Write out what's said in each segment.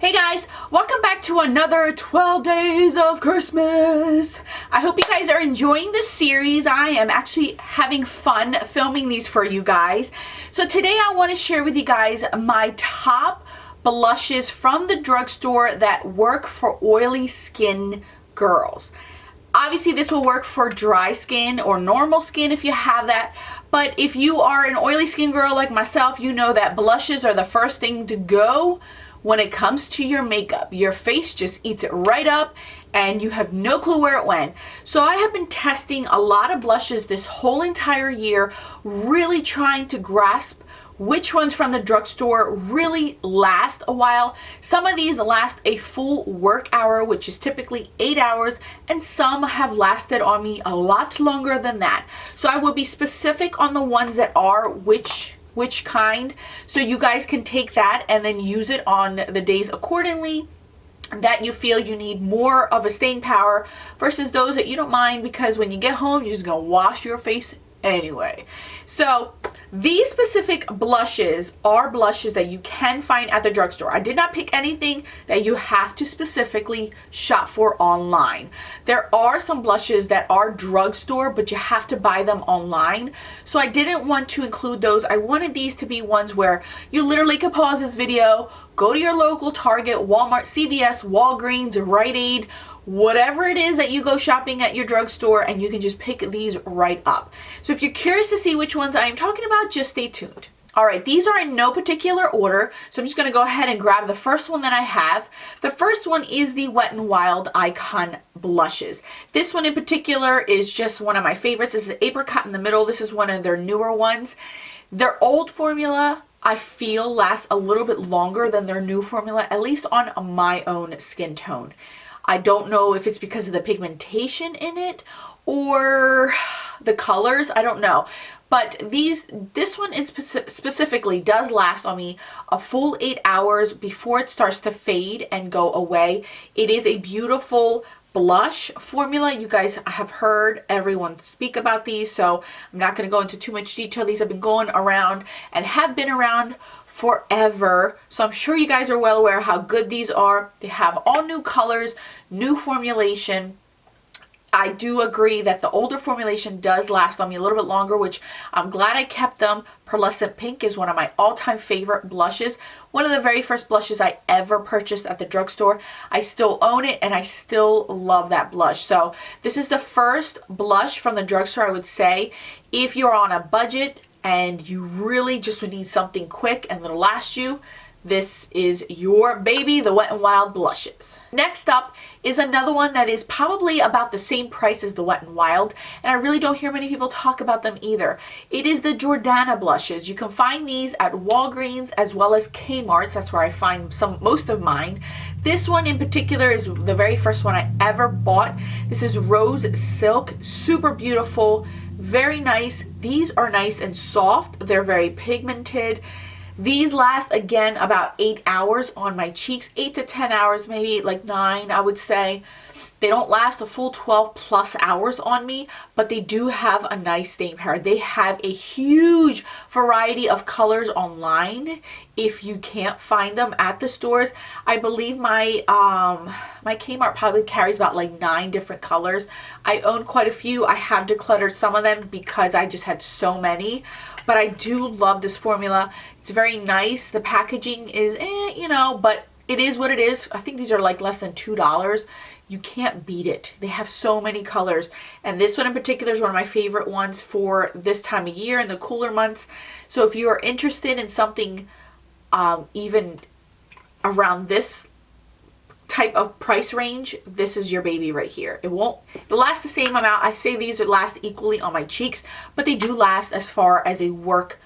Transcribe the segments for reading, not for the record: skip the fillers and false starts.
Hey guys, welcome back to another 12 days of Christmas. I hope you guys are enjoying this series. I am actually having fun filming these for you guys. So today I want to share with you guys my top blushes from the drugstore that work for oily skin girls. Obviously this will work for dry skin or normal skin if you have that, but if you are an oily skin girl like myself, you know that blushes are the first thing to go when it comes to your makeup. Your face just eats it right up and you have no clue where it went. So I have been testing a lot of blushes this whole entire year, really trying to grasp which ones from the drugstore really last a while. Some of these last a full work hour, which is typically 8 hours, and some have lasted on me a lot longer than that. So I will be specific on the ones that are which kind, so you guys can take that and then use it on the days accordingly that you feel you need more of a staying power versus those that you don't mind because when you get home you're just gonna wash your face anyway. So these specific blushes are blushes that you can find at the drugstore. I did not pick anything that you have to specifically shop for online. There are some blushes that are drugstore, but you have to buy them online. So I didn't want to include those. I wanted these to be ones where you literally could pause this video, go to your local Target, Walmart, CVS, Walgreens, Rite Aid, whatever it is that you go shopping at your drugstore, and you can just pick these right up. So if you're curious to see which ones I am talking about, just stay tuned. Alright, these are in no particular order, so I'm just going to go ahead and grab the first one that I have. The first one is the Wet n Wild Icon Blushes. This one in particular is just one of my favorites. This is apricot in the middle. This is one of their newer ones. Their old formula I feel lasts a little bit longer than their new formula, at least on my own skin tone. I don't know if it's because of the pigmentation in it or the colors, I don't know. But this one specifically does last on me a full 8 hours before it starts to fade and go away. It is a beautiful blush formula. You guys have heard everyone speak about these, so I'm not going to go into too much detail. These have been going around and have been around forever, so I'm sure you guys are well aware how good these are. They have all new colors, new formulation. I do agree that the older formulation does last on me a little bit longer, which I'm glad I kept them. Pearlescent Pink is one of my all-time favorite blushes. One of the very first blushes I ever purchased at the drugstore. I still own it and I still love that blush. So this is the first blush from the drugstore, I would say. If you're on a budget and you really just need something quick and that'll last you, this is your baby, the Wet n Wild Blushes. Next up is another one that is probably about the same price as the Wet n Wild, and I really don't hear many people talk about them either. It is the Jordana Blushes. You can find these at Walgreens as well as Kmart. That's where I find most of mine. This one in particular is the very first one I ever bought. This is Rose Silk, super beautiful, very nice. These are nice and soft. They're very pigmented. These last, again, about 8 hours on my cheeks. 8 to 10 hours, maybe like 9, I would say. They don't last a full 12 plus hours on me, but they do have a nice staying power. They have a huge variety of colors online if you can't find them at the stores. I believe my my Kmart probably carries about like 9 different colors. I own quite a few. I have decluttered some of them because I just had so many. But I do love this formula. It's very nice. The packaging is, you know, but it is what it is. I think these are like less than $2. You can't beat it. They have so many colors. And this one in particular is one of my favorite ones for this time of year in the cooler months. So if you are interested in something even around this type of price range, this is your baby right here. It'll last the same amount. I say these would last equally on my cheeks, but they do last as far as a work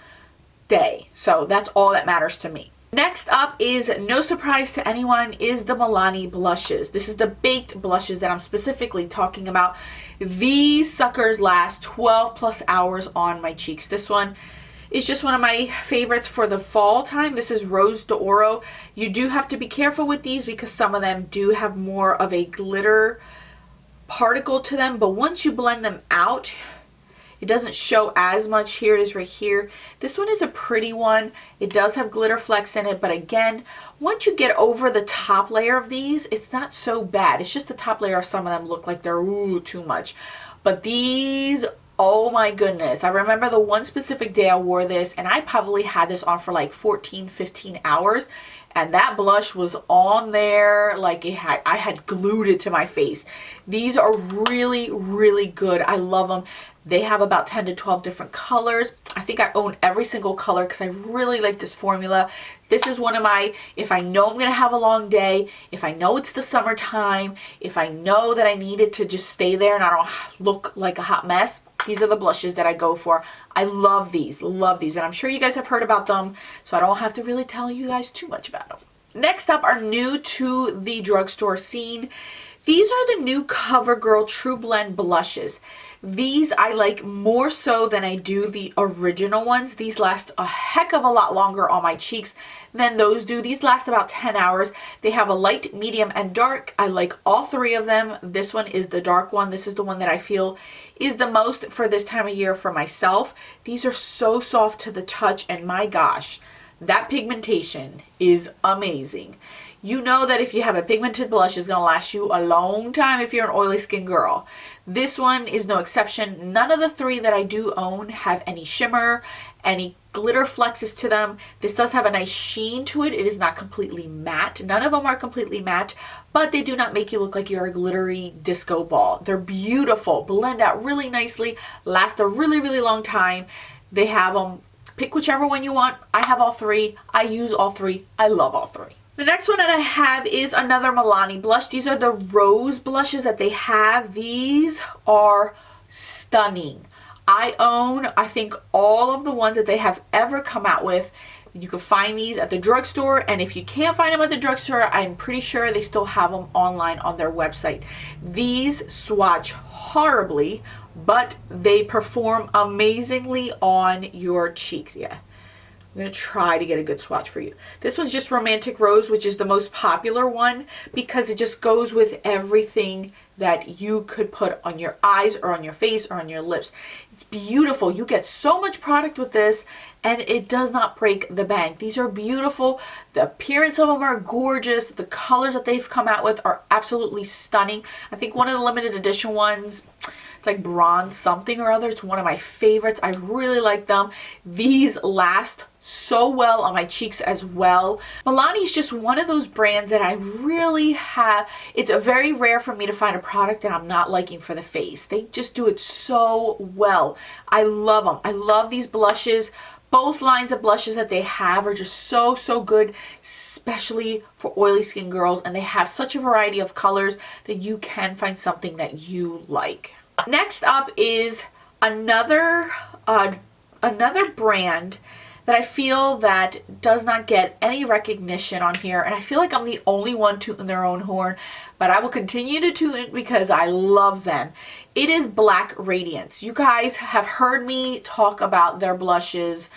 day. So that's all that matters to me. Next up is, no surprise to anyone, is the Milani Blushes. This is the baked blushes that I'm specifically talking about. These suckers last 12 plus hours on my cheeks. This one is just one of my favorites for the fall time. This is Rose d'Oro. You do have to be careful with these because some of them do have more of a glitter particle to them, but once you blend them out, It doesn't show as much here. It is right here. This one is a pretty one. It does have glitter flecks in it, but again, once you get over the top layer of these, it's not so bad. It's just the top layer of some of them look like they're too much. But these, oh my goodness. I remember the one specific day I wore this, and I probably had this on for like 14, 15 hours. And that blush was on there like I had glued it to my face. These are really, really good. I love them. They have about 10 to 12 different colors. I think I own every single color because I really like this formula. This is one of my, if I know I'm going to have a long day, if I know it's the summertime, if I know that I need it to just stay there and I don't look like a hot mess, these are the blushes that I go for. I love these, and I'm sure you guys have heard about them, so I don't have to really tell you guys too much about them. Next up are new to the drugstore scene. These are the new Covergirl Trublend blushes. These I like more so than I do the original ones. These last a heck of a lot longer on my cheeks than those do. These last about 10 hours. They have a light, medium, and dark. I like all three of them. This one is the dark one. This is the one that I feel is the most for this time of year for myself. These are so soft to the touch, and my gosh, that pigmentation is amazing. You know that if you have a pigmented blush, it's going to last you a long time if you're an oily skin girl. This one is no exception. None of the three that I do own have any shimmer, any glitter flexes to them. This does have a nice sheen to it. It is not completely matte. None of them are completely matte, but they do not make you look like you're a glittery disco ball. They're beautiful, blend out really nicely, last a really, really long time. They have them. Pick whichever one you want. I have all three. I use all three. I love all three. The next one that I have is another Milani blush. These are the rose blushes that they have. These are stunning. I own, I think, all of the ones that they have ever come out with. You can find these at the drugstore, and if you can't find them at the drugstore, I'm pretty sure they still have them online on their website. These swatch horribly, but they perform amazingly on your cheeks. Yeah. I'm going to try to get a good swatch for you. This one's just Romantic Rose, which is the most popular one because it just goes with everything that you could put on your eyes or on your face or on your lips. It's beautiful. You get so much product with this, and it does not break the bank. These are beautiful. The appearance of them are gorgeous. The colors that they've come out with are absolutely stunning. I think one of the limited edition ones, it's like bronze something or other. It's one of my favorites. I really like them. These last so well on my cheeks as well. Milani is just one of those brands that I really have. It's a very rare for me to find a product that I'm not liking for the face. They just do it so well. I love them. I love these blushes. Both lines of blushes that they have are just so, so good, especially for oily skin girls. And they have such a variety of colors that you can find something that you like. Next up is another brand that I feel that does not get any recognition on here, and I feel like I'm the only one tooting their own horn, but I will continue to toot it because I love them. It is Black Radiance. You guys have heard me talk about their blushes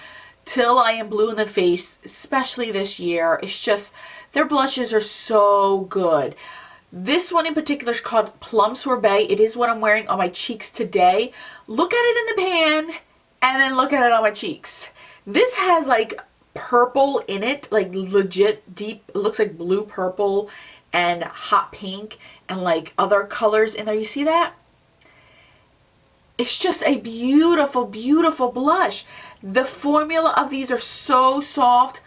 till I am blue in the face, especially this year. It's just, their blushes are so good. This one in particular is called Plum Sorbet. It is what I'm wearing on my cheeks today. Look at it in the pan and then look at it on my cheeks. This has like purple in it, like legit deep, it looks like blue purple and hot pink and like other colors in there. You see that? It's just a beautiful, beautiful blush. The formula of these are so soft.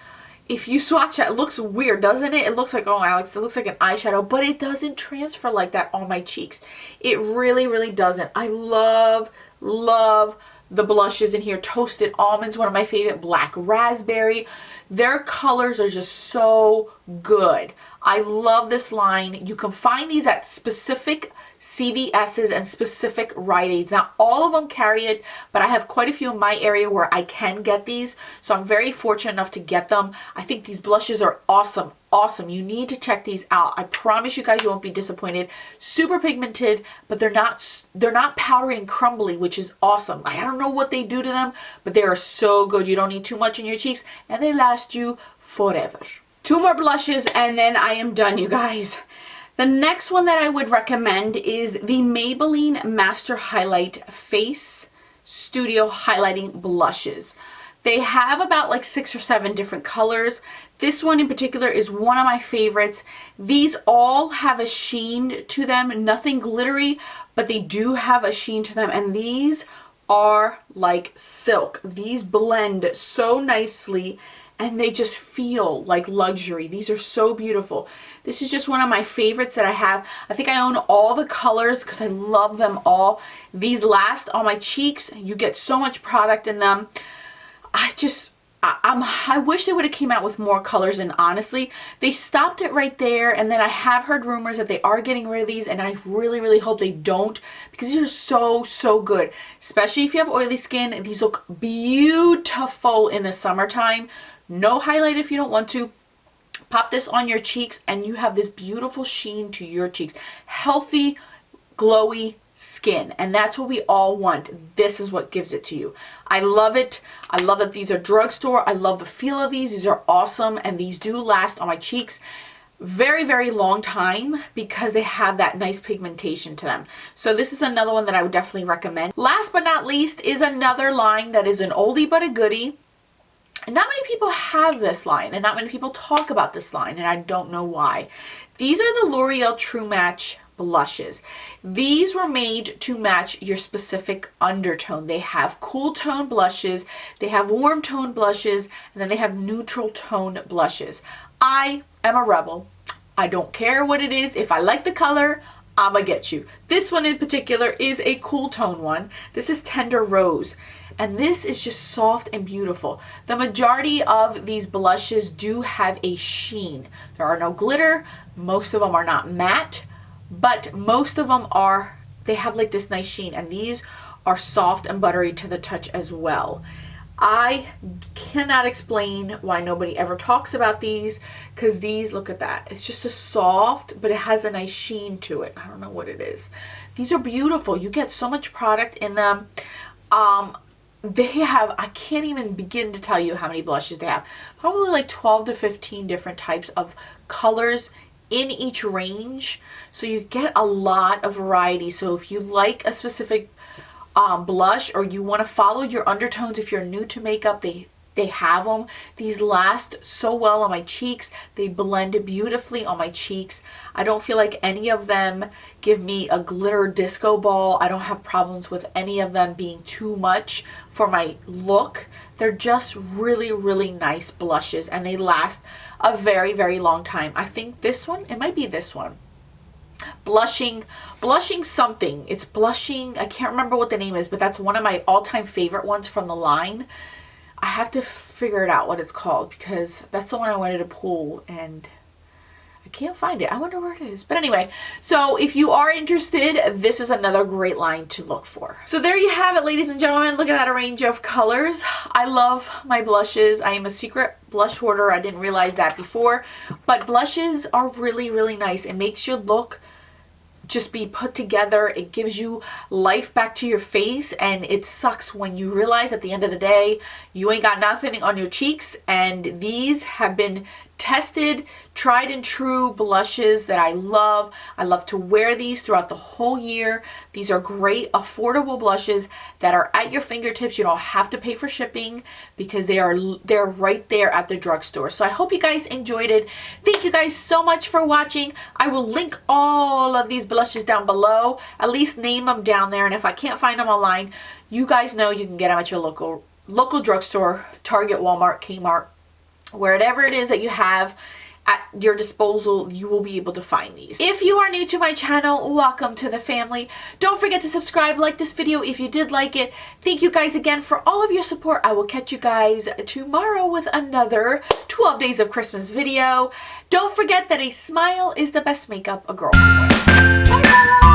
If you swatch it, it looks weird, doesn't it? It looks like, oh, Alex, it looks like an eyeshadow, but it doesn't transfer like that on my cheeks. It really, really doesn't. I love, love the blushes in here. Toasted Almonds, one of my favorite. Black Raspberry. Their colors are just so good. I love this line. You can find these at specific CVS's and specific Rite Aids. Now, all of them carry it, but I have quite a few in my area where I can get these, so I'm very fortunate enough to get them. I think these blushes are awesome. Awesome. You need to check these out. I promise you guys you won't be disappointed. Super pigmented, but they're not powdery and crumbly, which is awesome. I don't know what they do to them, but they are so good. You don't need too much in your cheeks, and they last you forever. Two more blushes, and then I am done, you guys. The next one that I would recommend is the Maybelline Master Highlight Face Studio Highlighting Blushes. They have about like 6 or 7 different colors. This one in particular is one of my favorites. These all have a sheen to them, nothing glittery, but they do have a sheen to them, and these are like silk. These blend so nicely and they just feel like luxury. These are so beautiful. This is just one of my favorites that I have. I think I own all the colors because I love them all. These last on my cheeks. You get so much product in them. I wish they would have came out with more colors, and honestly, they stopped it right there. And then I have heard rumors that they are getting rid of these, and I really, really hope they don't, because these are so, so good. Especially if you have oily skin. These look beautiful in the summertime. No highlight if you don't want to. Pop this on your cheeks and you have this beautiful sheen to your cheeks. Healthy, glowy skin, and that's what we all want. This is what gives it to you. I love it. I love that these are drugstore. I love the feel of these. These are awesome, and these do last on my cheeks very, very long time because they have that nice pigmentation to them. So this is another one that I would definitely recommend. Last but not least is another line that is an oldie but a goodie. Not many people have this line, and not many people talk about this line, and I don't know why. These are the L'Oreal True Match blushes. These were made to match your specific undertone. They have cool tone blushes, they have warm tone blushes, and then they have neutral tone blushes. I am a rebel. I don't care what it is. If I like the color, I'ma get you. This one in particular is a cool tone one. This is Tender Rose. And this is just soft and beautiful. The majority of these blushes do have a sheen. There are no glitter. Most of them are not matte, but most of them are, they have like this nice sheen, and these are soft and buttery to the touch as well. I cannot explain why nobody ever talks about these, because these, look at that. It's just a soft, but it has a nice sheen to it. I don't know what it is. These are beautiful. You get so much product in them. They have, I can't even begin to tell you how many blushes they have. Probably like 12 to 15 different types of colors in each range. So you get a lot of variety. So if you like a specific blush, or you want to follow your undertones, if you're new to makeup, they have them. These last so well on my cheeks. They blend beautifully on my cheeks. I don't feel like any of them give me a glitter disco ball. I don't have problems with any of them being too much for my look. They're just really, really nice blushes, and they last a very, very long time. I think this one, it might be this one. Blushing something. It's blushing, I can't remember what the name is, but that's one of my all-time favorite ones from the line. I have to figure it out what it's called, because that's the one I wanted to pull and I can't find it. I wonder where it is. But anyway, so if you are interested, this is another great line to look for. So there you have it, ladies and gentlemen. Look at that range of colors. I love my blushes. I am a secret blush hoarder. I didn't realize that before, but blushes are really, really nice. It makes your look just be put together. It gives you life back to your face, and it sucks when you realize at the end of the day you ain't got nothing on your cheeks. And these have been tested, tried and true blushes that I love. I love to wear these throughout the whole year. These are great, affordable blushes that are at your fingertips. You don't have to pay for shipping because they're right there at the drugstore. So I hope you guys enjoyed it. Thank you guys so much for watching. I will link all of these blushes down below. At least name them down there. And if I can't find them online, you guys know you can get them at your local drugstore, Target, Walmart, Kmart. Wherever it is that you have at your disposal, you will be able to find these. If you are new to my channel, welcome to the family. Don't forget to subscribe, like this video if you did like it. Thank you guys again for all of your support. I will catch you guys tomorrow with another 12 Days of Christmas video. Don't forget that a smile is the best makeup a girl can wear. Bye, bye.